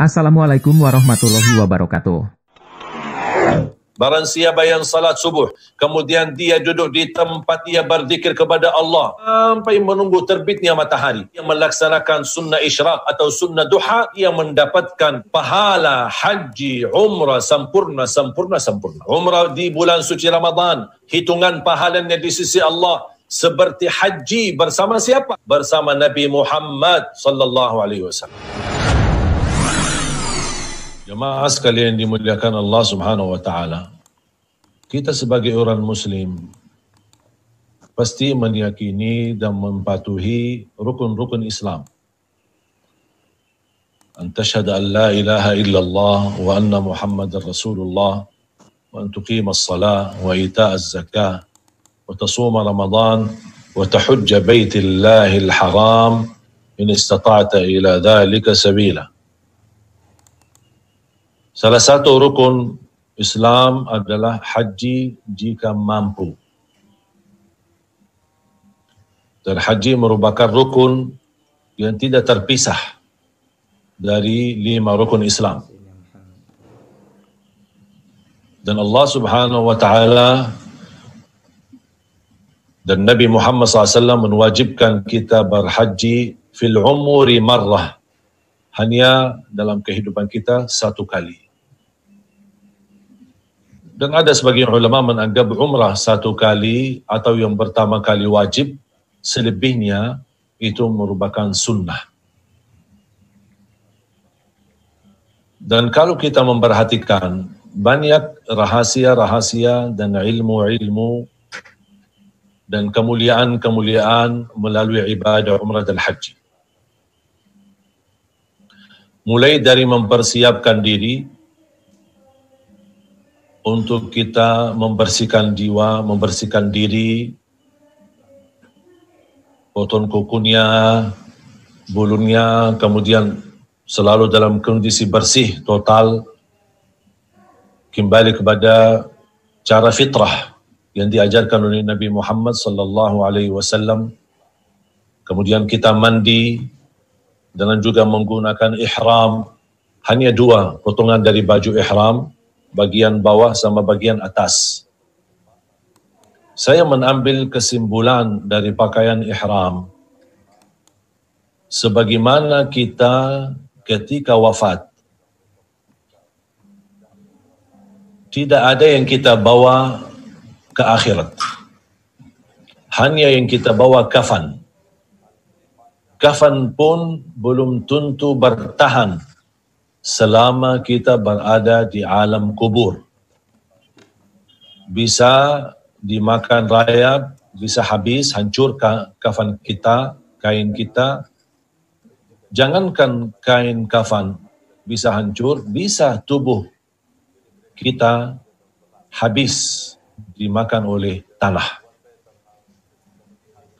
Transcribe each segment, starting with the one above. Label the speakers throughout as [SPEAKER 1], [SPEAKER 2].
[SPEAKER 1] Assalamualaikum warahmatullahi wabarakatuh.
[SPEAKER 2] Barang siapa yang salat subuh, kemudian dia duduk di tempat dia berzikir kepada Allah sampai menunggu terbitnya matahari, yang melaksanakan sunnah isyraq atau sunnah duha, yang mendapatkan pahala haji umrah sempurna. Umrah di bulan suci Ramadan, hitungan pahalanya di sisi Allah seperti haji bersama siapa? Bersama Nabi Muhammad sallallahu alaihi wasallam. Jemaah sekalian dimuliakan Allah Subhanahu wa taala. Kita sebagai orang muslim pasti meyakini dan mematuhi rukun-rukun Islam. An tashhadu an la ilaha illallah wa anna Muhammadar Rasulullah wa an tuqima as-salah wa ita'a az-zakah wa tasuma Ramadan wa tahujja baitillahil haram in istata'ta ila dhalika sabila. Salah satu rukun Islam adalah haji jika mampu. Dan haji merupakan rukun yang tidak terpisah dari 5 rukun Islam. Dan Allah Subhanahu wa taala dan Nabi Muhammad SAW menwajibkan kita berhaji fil umuri marrah, hanya dalam kehidupan kita satu kali. Dan ada sebagian ulama menganggap umrah satu kali atau yang pertama kali wajib, selebihnya itu merupakan sunnah. Dan kalau kita memperhatikan banyak rahasia-rahasia dan ilmu-ilmu dan kemuliaan-kemuliaan melalui ibadah umrah dan haji. Mulai dari mempersiapkan diri untuk kita membersihkan jiwa, membersihkan diri, potong kukunya, bulunya, kemudian selalu dalam kondisi bersih total, kembali kepada cara fitrah yang diajarkan oleh Nabi Muhammad sallallahu alaihi wasallam. Kemudian kita mandi dengan juga menggunakan ihram, hanya 2 potongan dari baju ihram, bagian bawah sama bagian atas. Saya mengambil kesimpulan dari pakaian ihram, sebagaimana kita ketika wafat, tidak ada yang kita bawa ke akhirat, hanya yang kita bawa kafan. Kafan pun belum tentu bertahan selama kita berada di alam kubur. Bisa dimakan rayap, bisa habis, hancur kafan kita, kain kita. Jangankan kain kafan bisa hancur, bisa tubuh kita habis dimakan oleh tanah.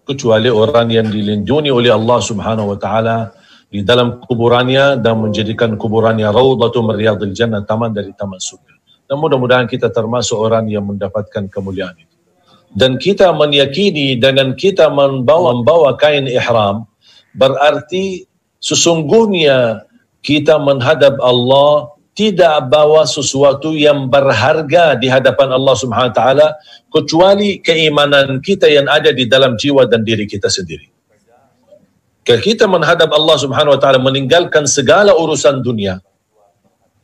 [SPEAKER 2] Kecuali orang yang dilindungi oleh Allah Subhanahu wa taala di dalam kuburannya dan menjadikan kuburannya raudhatu min riyadil jannah, taman dari taman surga. Dan mudah-mudahan kita termasuk orang yang mendapatkan kemuliaan itu. Dan kita meyakini dengan kita membawa kain ihram, berarti sesungguhnya kita menghadap Allah tidak bawa sesuatu yang berharga di hadapan Allah Subhanahu wa taala kecuali keimanan kita yang ada di dalam jiwa dan diri kita sendiri. Kalau kita menghadap Allah Subhanahu wa taala meninggalkan segala urusan dunia,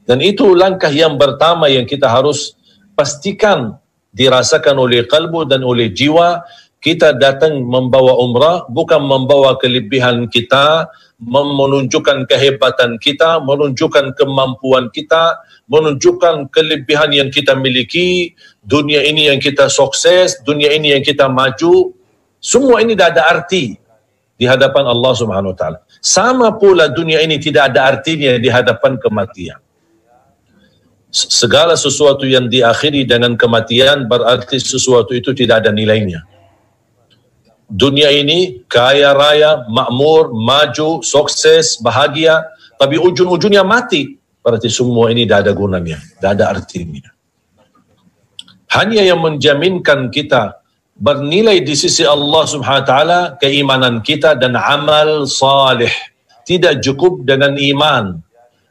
[SPEAKER 2] dan itu langkah yang pertama yang kita harus pastikan dirasakan oleh kalbu dan oleh jiwa. Kita datang membawa umrah bukan membawa kelebihan kita, menunjukkan kehebatan kita, menunjukkan kemampuan kita, menunjukkan kelebihan yang kita miliki, dunia ini yang kita sukses, dunia ini yang kita maju. Semua ini tidak ada arti di hadapan Allah Subhanahu wa taala. Sama pula dunia ini tidak ada artinya di hadapan kematian. Segala sesuatu yang diakhiri dengan kematian berarti sesuatu itu tidak ada nilainya. Dunia ini kaya raya, makmur, maju, sukses, bahagia, tapi ujung-ujungnya mati. Berarti semua ini tidak ada gunanya, tidak ada artinya. Hanya yang menjaminkan kita bernilai di sisi Allah Subhanahu wa taala keimanan kita dan amal salih. Tidak cukup dengan iman,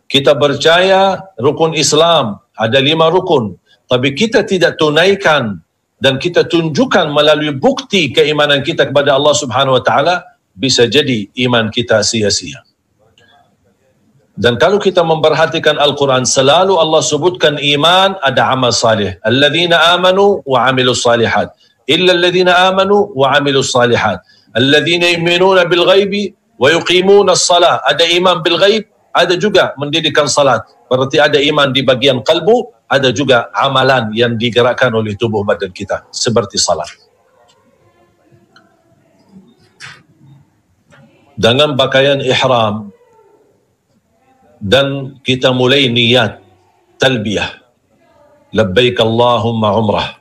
[SPEAKER 2] Kita percaya rukun Islam, ada 5 rukun, tapi kita tidak tunaikan dan kita tunjukkan melalui bukti keimanan kita kepada Allah Subhanahu wa taala, bisa jadi iman kita sia-sia. Dan kalau kita memperhatikan Al-Quran, selalu Allah sebutkan iman ada amal salih. Alladzina amanu wa amilus salihat. Illa alladzina amanu wa amilus salihat. Alladzina yu'minuna bil ghaibi wa yuqimuna as-salah. Ada iman bil ghaib, ada juga mendirikan salat. Berarti ada iman di bagian kalbu, ada juga amalan yang digerakkan oleh tubuh badan kita seperti salat. Dengan pakaian ihram dan kita mulai niat talbiyah, labbaik Allahumma umrah,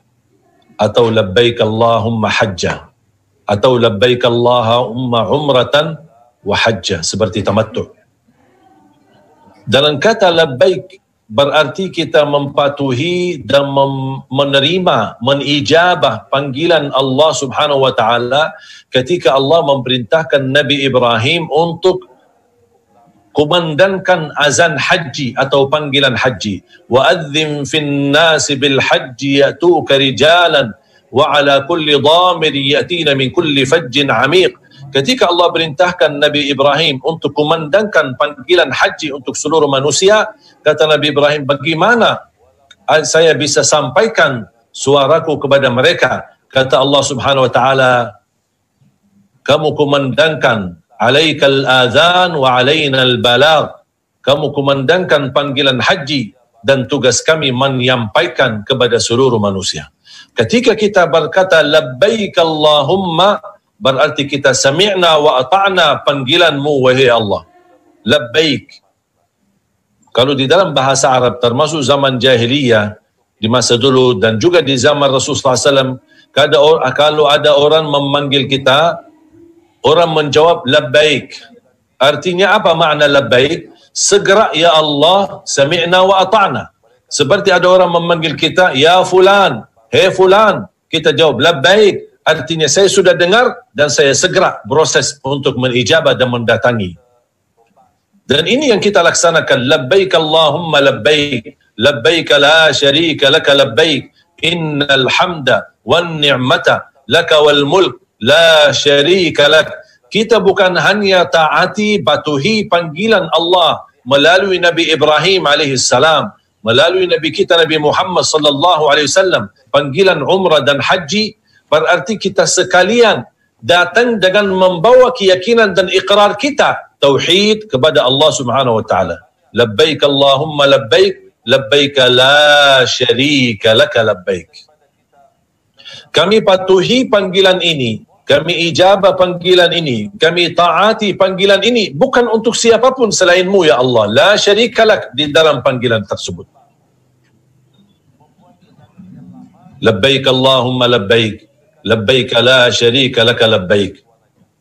[SPEAKER 2] atau labbaik Allahumma hajjah, atau labbaik Allahumma umratan wa hajjah, seperti tamattu'. Dalam kata labbaik berarti kita mematuhi dan menerima, menijabah panggilan Allah Subhanahu wa taala ketika Allah memerintahkan Nabi Ibrahim untuk kumandangkan azan haji atau panggilan haji. Wa adzim fin nasi bil haji ya'tuka rijalan wa ala kulli dhamir ya'tina min kulli fajjin 'amiq. Ketika Allah perintahkan Nabi Ibrahim untuk kumandangkan panggilan haji untuk seluruh manusia, kata Nabi Ibrahim, bagaimana saya bisa sampaikan suaraku kepada mereka? Kata Allah Subhanahu wa taala, kamu kumandangkan alaikal adhan wa alainal balagh. Kamu kumandangkan panggilan haji dan tugas kami menyampaikan kepada seluruh manusia. Ketika kita berkata labbaik Allahumma, berarti kita sami'na wa ata'na panggilanmu wahai Allah. Labbaik. Kalau di dalam bahasa Arab, termasuk zaman jahiliyah di masa dulu dan juga di zaman Rasulullah SAW, kalau ada orang memanggil kita, orang menjawab labbaik. Artinya apa makna labbaik? Segera ya Allah, sami'na wa ata'na. Seperti ada orang memanggil kita, ya fulan, hey fulan, kita jawab labbaik. Artinya saya sudah dengar dan saya segera proses untuk menijabah dan mendatangi. Dan ini yang kita laksanakan. Labbaik Allahumma labbaik. Labbaik la syarika laka labbaik. Innal hamda wan ni'mata laka wal mulk la syarika lak. Kita bukan hanya taati, patuhi panggilan Allah melalui Nabi Ibrahim alaihissalam, melalui Nabi kita Nabi Muhammad sallallahu alaihi wasallam, panggilan umrah dan haji, berarti kita sekalian datang dengan membawa keyakinan dan iqrar kita tauhid kepada Allah Subhanahu wa taala. Labbaik Allahumma labbaik, labbaik la syarika laka labbaik. Kami patuhi panggilan ini, kami ijabah panggilan ini, kami taati panggilan ini bukan untuk siapapun selainmu ya Allah. La syarika lak di dalam panggilan tersebut. Labbaik Allahumma labbaik, labbaik la syarika laka labbaik.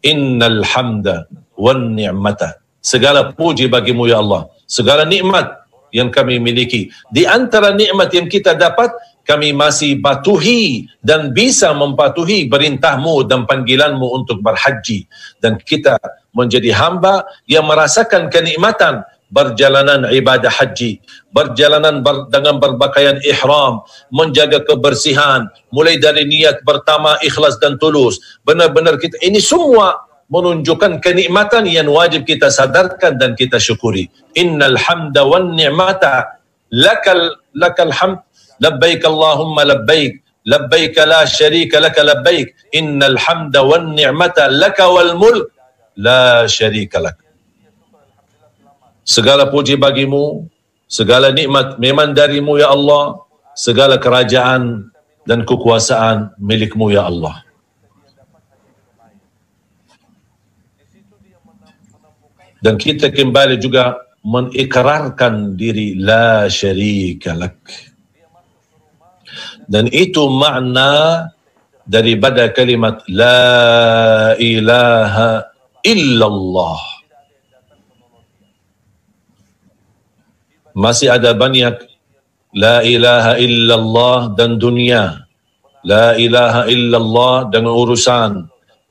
[SPEAKER 2] Innal hamda wan ni'mata. Segala puji bagimu ya Allah. Segala nikmat yang kami miliki. Di antara nikmat yang kita dapat, kami masih patuhi dan bisa mempatuhi perintahmu dan panggilanmu untuk berhaji. Dan kita menjadi hamba yang merasakan kenikmatan perjalanan ibadah haji, perjalanan dengan berpakaian ihram, menjaga kebersihan, mulai dari niat pertama ikhlas dan tulus. Benar-benar kita, ini semua menunjukkan kenikmatan yang wajib kita sadarkan dan kita syukuri. Innal hamda wan ni'mata lakal hamd, labbaik Allahumma labbaik, labbaik la syarika laka labbaik, innal hamda wan ni'mata laka wal mulk la syarika lak. Segala puji bagimu, segala nikmat memang darimu ya Allah, segala kerajaan dan kekuasaan milikmu ya Allah. Dan kita kembali juga mengikrarkan diri la syarika lak. Dan itu makna daripada kalimat la ilaha illallah. Masih ada banyak la ilaha illallah dan dunia, la ilaha illallah dengan urusan,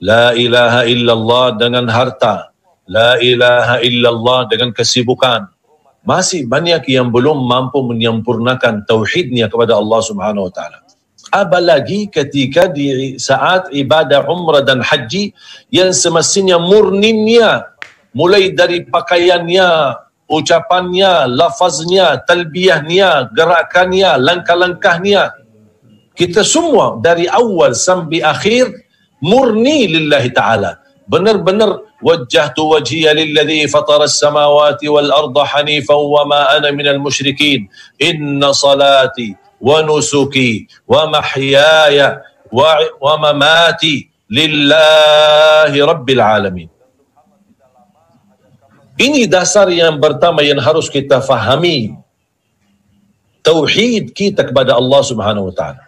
[SPEAKER 2] la ilaha illallah dengan harta, la ilaha illallah dengan kesibukan, masih banyak yang belum mampu menyempurnakan tauhidnya kepada Allah Subhanahu wa taala. Apalagi ketika di saat ibadah umrah dan haji yang semestinya murninya, mulai dari pakaiannya, ucapannya, lafaznya, talbiyahnya, gerakannya, langkah-langkahnya, kita semua dari awal sampai akhir murni lillahi ta'ala. Benar-benar wajjahtu wajhiya lilladhi fatara as-samawati wal arda hanifan wa ma ana minal musyrikin. Inna salati wa nusuki wa mahyaya wa mamati lillahi rabbil alamin. Ini dasar yang pertama yang harus kita fahami. Tauhid kita kepada Allah Subhanahu wa taala.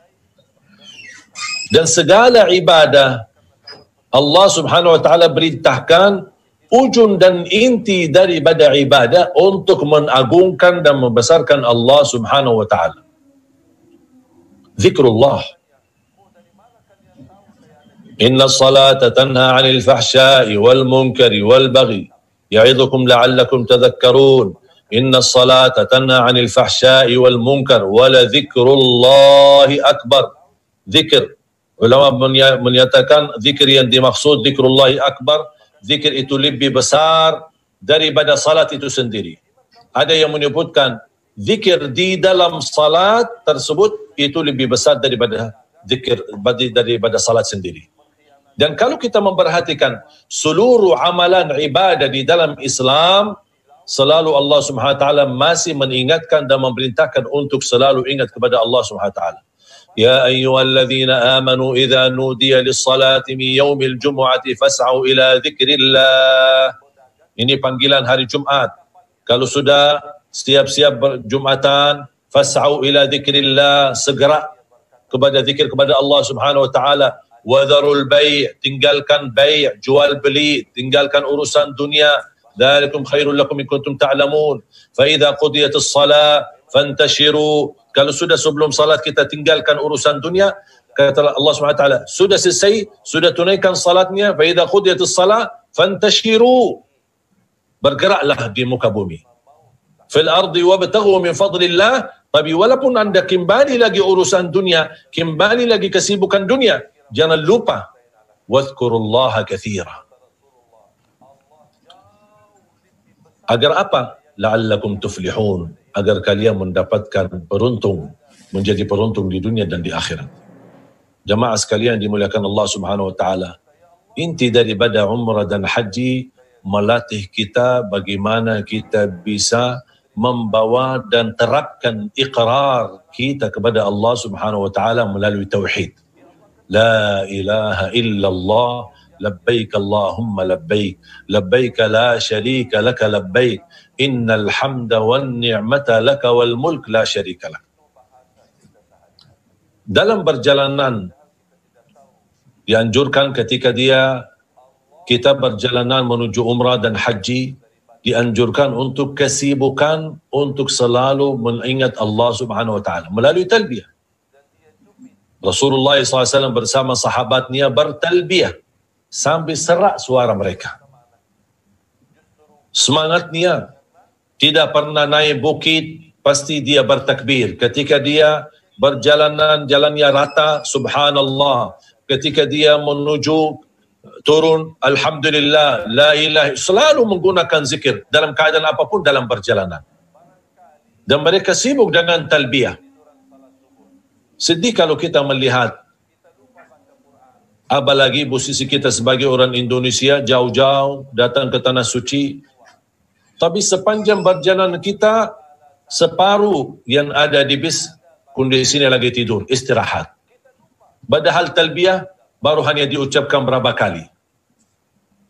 [SPEAKER 2] Dan segala ibadah Allah Subhanahu wa taala perintahkan ujung dan inti daripada ibadah untuk mengagungkan dan membesarkan Allah Subhanahu wa taala. Zikrullah. Inna salata tanha 'anil fahsya'i wal munkari wal baghi ya'idhukum la'allakum tadhakkarun. Inna salata tanha 'anil fahsya'i wal munkar wa la dzikrullahi akbar. Zikr. Ulama menyatakan zikir yang dimaksud zikrullahi akbar, zikir itu lebih besar daripada salat itu sendiri. Ada yang menyebutkan zikir di dalam salat tersebut itu lebih besar daripada zikir daripada salat sendiri. Dan kalau kita memperhatikan seluruh amalan ibadah di dalam Islam, selalu Allah Subhanahu wa taala masih mengingatkan dan memerintahkan untuk selalu ingat kepada Allah Subhanahu wa taala. يا أيها الذين آمنوا إذا نودي للصلاة من يوم الجمعة فاسعوا إلى ذكر الله. Ini panggilan hari Jumat. Kalau sudah siap-siap Jumatan, fas'au ila dzikrillah, segera kepada zikir kepada Allah Subhanahu wa taala. Wa dharul bai', tinggalkan bai', jual beli, tinggalkan urusan dunia. Dzalikum khairul lakum in kuntum ta'lamun. Fa idza qudiyatis shalah fantashiru. Kalau sudah sebelum salat kita tinggalkan urusan dunia, kata Allah Subhanahu wa taala, sudah selesai, sudah tunaikan salatnya, fa idza qudiyatis salah fantashiru. Bergeraklah di muka bumi. Fil ardi wabtaghu min fadlillah. Tapi walaupun anda kembali lagi urusan dunia, kembali lagi kesibukan dunia, jangan lupa wadhkurullaha katsira. Agar apa? La'allakum tuflihun. Agar kalian mendapatkan beruntung, menjadi beruntung di dunia dan di akhirat. Jamaah sekalian dimuliakan Allah Subhanahu wa taala. Inti daripada umrah dan haji melatih kita bagaimana kita bisa membawa dan terapkan iqrar kita kepada Allah Subhanahu wa taala melalui tauhid. La ilaha illallah, labbaik Allahumma labbaik, labbaik la syarika laka labbaik, innal hamda wan ni'mata laka wal mulk la syarika lak. Dalam perjalanan dianjurkan ketika kita berjalanan menuju umrah dan haji, dianjurkan untuk kesibukan untuk selalu mengingat Allah Subhanahu wa taala melalui talbiyah. Rasulullah SAW bersama sahabatnya bertalbiyah sampai serak suara mereka. Semangatnya tidak pernah naik bukit, pasti dia bertakbir. Ketika dia berjalanan, jalannya rata, subhanallah. Ketika dia menuju turun, alhamdulillah, la ilaha, selalu menggunakan zikir dalam keadaan apapun dalam perjalanan. Dan mereka sibuk dengan talbiyah. Sedih kalau kita melihat, apalagi posisi kita sebagai orang Indonesia, jauh-jauh datang ke tanah suci, tapi sepanjang perjalanan kita, separuh yang ada di bis, kondisinya lagi tidur, istirahat. Padahal talbiyah baru hanya diucapkan berapa kali.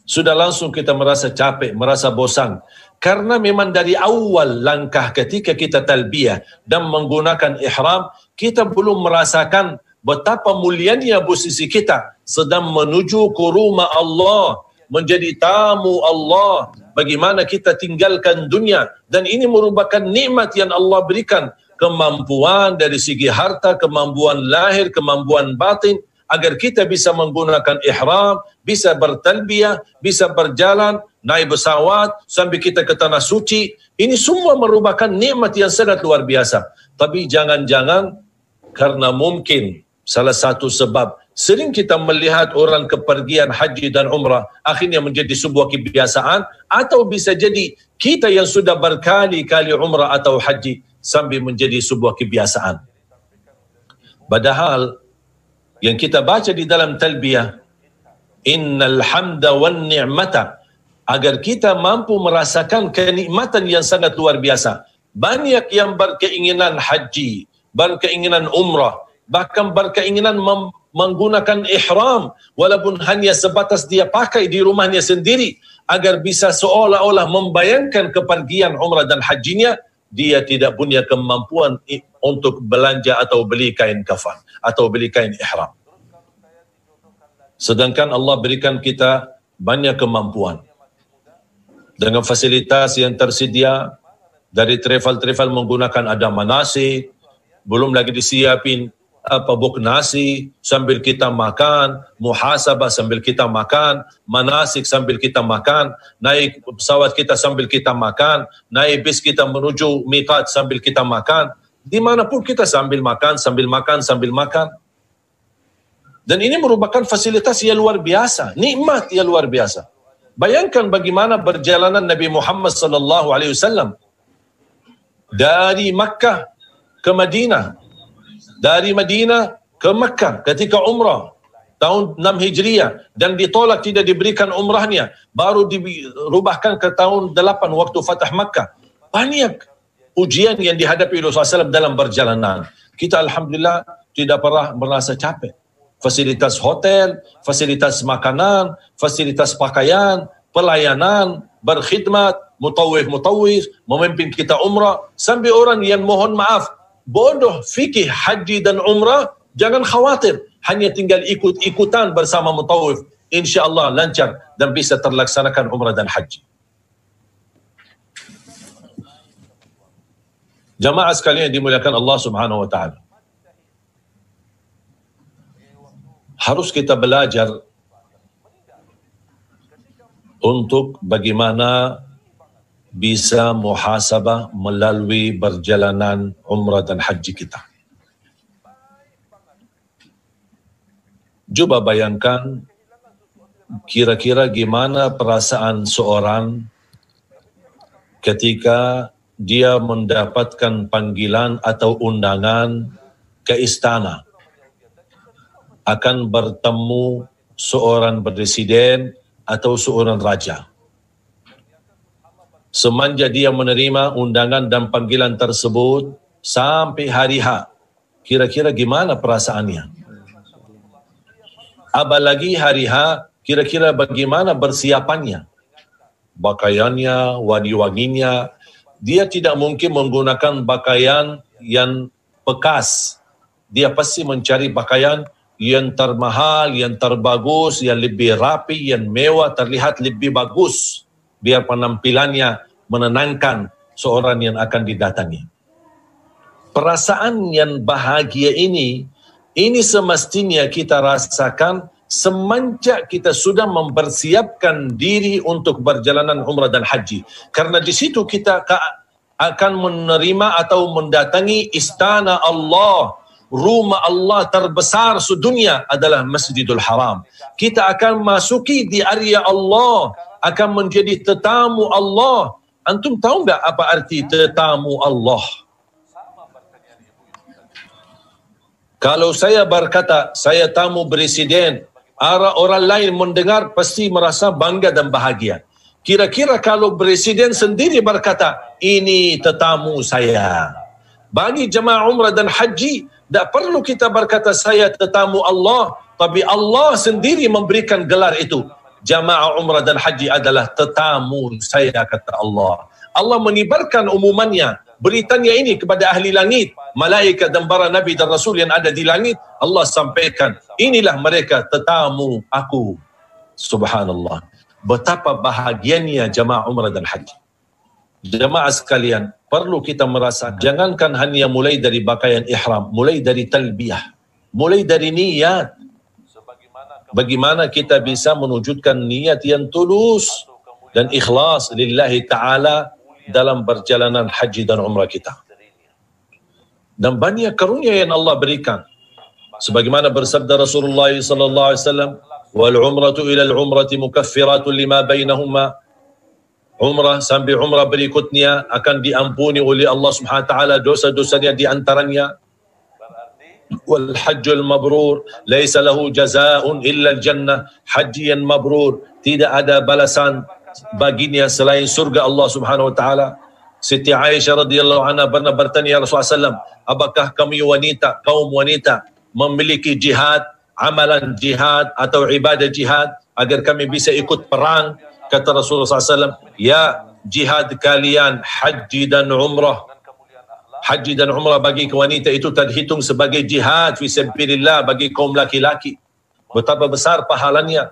[SPEAKER 2] Sudah langsung kita merasa capek, merasa bosan. Karena memang dari awal langkah ketika kita talbiyah dan menggunakan ihram, kita belum merasakan betapa mulianya posisi kita sedang menuju ke rumah Allah, menjadi tamu Allah. Bagaimana kita tinggalkan dunia, dan ini merupakan nikmat yang Allah berikan, kemampuan dari segi harta, kemampuan lahir, kemampuan batin, agar kita bisa menggunakan ihram, bisa bertalbiyah, bisa berjalan, naik pesawat sambil kita ke tanah suci. Ini semua merupakan nikmat yang sangat luar biasa. Tapi jangan-jangan karena mungkin salah satu sebab sering kita melihat orang kepergian haji dan umrah akhirnya menjadi sebuah kebiasaan, atau bisa jadi kita yang sudah berkali-kali umrah atau haji sambil menjadi sebuah kebiasaan. Padahal yang kita baca di dalam talbiyah, innal hamda wan ni'mata, agar kita mampu merasakan kenikmatan yang sangat luar biasa. Banyak yang berkeinginan haji, berkeinginan umrah, bahkan berkeinginan menggunakan ihram, walaupun hanya sebatas dia pakai di rumahnya sendiri, agar bisa seolah-olah membayangkan kepergian umrah dan hajinya. Dia tidak punya kemampuan untuk belanja atau beli kain kafan atau beli kain ihram. Sedangkan Allah berikan kita banyak kemampuan. Dengan fasilitas yang tersedia, dari travel menggunakan ada manasik, belum lagi disiapin buk nasi sambil kita makan, muhasabah sambil kita makan, manasik sambil kita makan, naik pesawat kita sambil kita makan, naik bis kita menuju miqat sambil kita makan, dimanapun kita sambil makan. Dan ini merupakan fasilitas yang luar biasa, nikmat yang luar biasa. Bayangkan bagaimana perjalanan Nabi Muhammad sallallahu alaihi wasallam dari Makkah ke Madinah, dari Madinah ke Makkah ketika umrah tahun 6 Hijriah dan ditolak, tidak diberikan umrahnya, baru dirubahkan ke tahun 8 waktu Fatah Makkah. Banyak ujian yang dihadapi Rasulullah SAW dalam perjalanan. Kita alhamdulillah tidak pernah merasa capek. Fasilitas hotel, fasilitas makanan, fasilitas pakaian, pelayanan, berkhidmat, mutawif, memimpin kita umrah. Sampai orang yang mohon maaf, bodoh fikih haji dan umrah, jangan khawatir. Hanya tinggal ikut-ikutan bersama mutawif. InsyaAllah lancar dan bisa terlaksanakan umrah dan haji. Jamaah sekalian yang dimuliakan Allah Subhanahu wa ta'ala. Harus kita belajar untuk bagaimana bisa muhasabah melalui perjalanan umrah dan haji kita. Coba bayangkan kira-kira gimana perasaan seorang ketika dia mendapatkan panggilan atau undangan ke istana akan bertemu seorang presiden atau seorang raja. Semenjak dia menerima undangan dan panggilan tersebut sampai hari H, kira-kira gimana perasaannya? Apalagi hari H, kira-kira bagaimana persiapannya? Pakaiannya, wangi-wanginya. Dia tidak mungkin menggunakan pakaian yang bekas. Dia pasti mencari pakaian yang termahal, yang terbagus, yang lebih rapi, yang mewah, terlihat lebih bagus, biar penampilannya menenangkan seorang yang akan didatangi. Perasaan yang bahagia ini semestinya kita rasakan semenjak kita sudah mempersiapkan diri untuk perjalanan umrah dan haji. Karena di situ kita akan menerima atau mendatangi istana Allah. Rumah Allah terbesar sedunia adalah Masjidil Haram. Kita akan masuki di area Allah, akan menjadi tetamu Allah. Antum tahu enggak apa arti tetamu Allah? Kalau saya berkata, saya tamu presiden, orang lain mendengar pasti merasa bangga dan bahagia. Kira-kira kalau presiden sendiri berkata, ini tetamu saya. Bagi jemaah umrah dan haji, tak perlu kita berkata saya tetamu Allah, tapi Allah sendiri memberikan gelar itu. Jamaah umrah dan haji adalah tetamu saya, kata Allah. Allah menyebarkan umumannya, beritanya ini kepada ahli langit, malaikat dan para nabi dan rasul yang ada di langit. Allah sampaikan, inilah mereka tetamu aku. Subhanallah. Betapa bahagianya jamaah umrah dan haji. Jemaah sekalian, perlu kita merasa, jangankan hanya mulai dari pakaian ihram, mulai dari talbiyah, mulai dari niat. Bagaimana kita bisa menwujudkan niat yang tulus dan ikhlas lillahi ta'ala dalam perjalanan haji dan umrah kita. Dan banyak karunia yang Allah berikan. Sebagaimana bersabda Rasulullah sallallahu alaihi wasallam, wal umratu ila al umrati mukaffiratun lima bainahuma. Umrah sampai umrah berikutnya akan diampuni oleh Allah Subhanahu wa taala dosa-dosanya di antaranya. Wal hajjul mabrur laisa lahu jazaa'un illa al jannah. Haji yang mabrur tidak ada balasan baginya selain surga Allah Subhanahu wa taala. Siti Aisyah radhiyallahu anha pernah bertanya Rasulullah sallallahu alaihi wasallam, apakah kami wanita, kaum wanita memiliki jihad, amalan jihad atau ibadah jihad agar kami bisa ikut perang? Kata Rasulullah SAW, ya, jihad kalian haji dan umrah. Haji dan umrah bagi wanita itu terhitung sebagai jihad fi sabilillah bagi kaum laki-laki. Betapa besar pahalanya.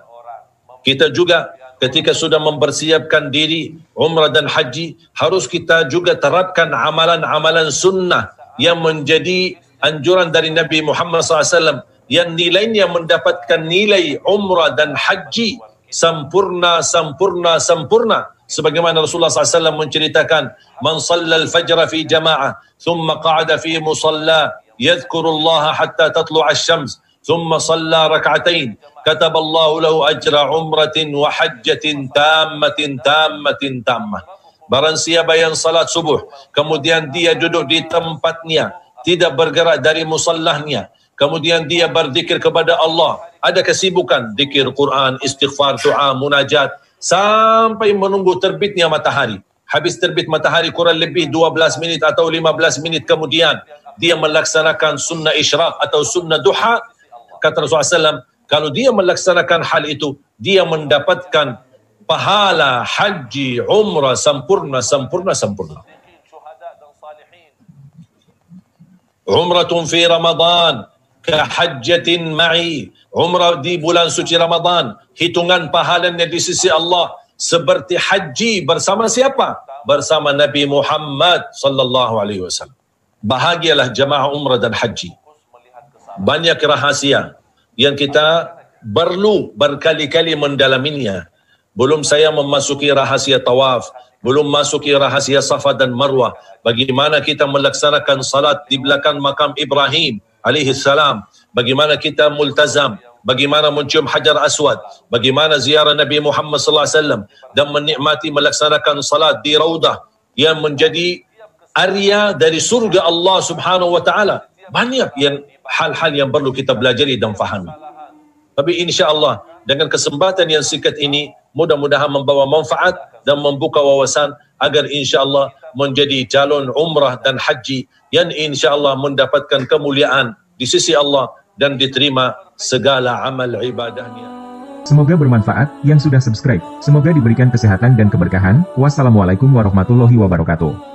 [SPEAKER 2] Kita juga ketika sudah mempersiapkan diri umrah dan haji, harus kita juga terapkan amalan-amalan sunnah yang menjadi anjuran dari Nabi Muhammad SAW, yang nilainya mendapatkan nilai umrah dan haji sempurna, sempurna, sempurna. Sebagaimana Rasulullah SAW menceritakan, man sallal fajra fi jama'ah, thumma qa'ada fi musalla, yadhkurullaha hatta tatlu'a asy-syams, thumma salla rak'atain, kataballahu lahu ajra umratin wa hajjatin tammatin tammatin tammah. Barang siapa yang salat subuh, kemudian dia duduk di tempatnya, tidak bergerak dari musallahnya, kemudian dia berzikir kepada Allah, ada kesibukan, zikir Quran, istighfar, doa, munajat, sampai menunggu terbitnya matahari. Habis terbit matahari kurang lebih 12 minit atau 15 menit kemudian, dia melaksanakan sunnah isyraq atau sunnah duha. Kata Rasulullah SAW, kalau dia melaksanakan hal itu, dia mendapatkan pahala haji, umrah sempurna, sempurna, sempurna. Umratun fi Ramadan kahajjatin ma'i. Umrah di bulan suci Ramadan, hitungan pahalanya di sisi Allah seperti haji bersama siapa? Bersama Nabi Muhammad sallallahu alaihi wasallam. Bahagialah jamaah umrah dan haji. Banyak rahasia yang kita perlu berkali-kali mendalaminya. Belum saya memasuki rahasia tawaf, belum masuki rahasia Safa dan Marwah. Bagaimana kita melaksanakan salat di belakang makam Ibrahim alaihi salam, bagaimana kita multazam, bagaimana mencium Hajar Aswad, bagaimana ziarah Nabi Muhammad sallallahu alaihi wasallam dan menikmati melaksanakan salat di Raudah yang menjadi area dari surga Allah Subhanahu wa taala. Banyak yang hal-hal yang perlu kita pelajari dan fahami. Tapi insya-Allah dengan kesempatan yang singkat ini mudah-mudahan membawa manfaat dan membuka wawasan agar insya-Allah menjadi calon umrah dan haji yang insya-Allah mendapatkan kemuliaan di sisi Allah dan diterima segala amal ibadahnya.
[SPEAKER 1] Semoga bermanfaat yang sudah subscribe. Semoga diberikan kesehatan dan keberkahan. Wassalamualaikum warahmatullahi wabarakatuh.